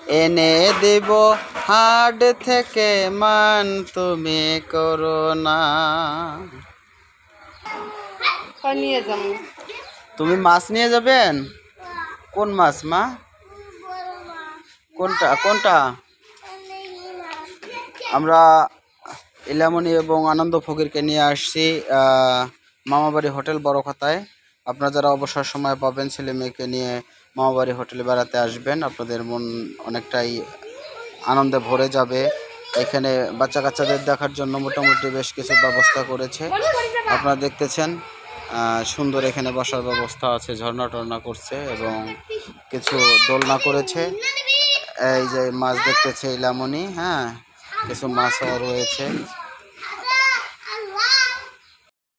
এনে দেব হাট থেকে মান, তুমি করো না। নিয়ে যাবো। তুমি মাছ নিয়ে যাবেন? কোন মাছ মা? কোনটা কোনটা? আমরা ইলামনি এবং আনন্দ ফকিরকে নিয়ে আসছি মামাবাড়ি হোটেল বড়খাতায়। আপনারা যারা অবসর সময় পাবেন ছেলে মেয়েকে নিয়ে মামাবাড়ি হোটেলে বেড়াতে আসবেন, আপনাদের মন অনেকটাই আনন্দে ভরে যাবে। এখানে বাচ্চা কাচ্চাদের দেখার জন্য মোটামুটি বেশ কিছু ব্যবস্থা করেছে। আপনারা দেখতেছেন সুন্দর এখানে বসার ব্যবস্থা আছে, ঝর্ণা টর্ণা করছে এবং কিছু দোলনা করেছে। এই যে মাছ দেখতেছে ইলামনি, হ্যাঁ কিছু মাছও রয়েছে।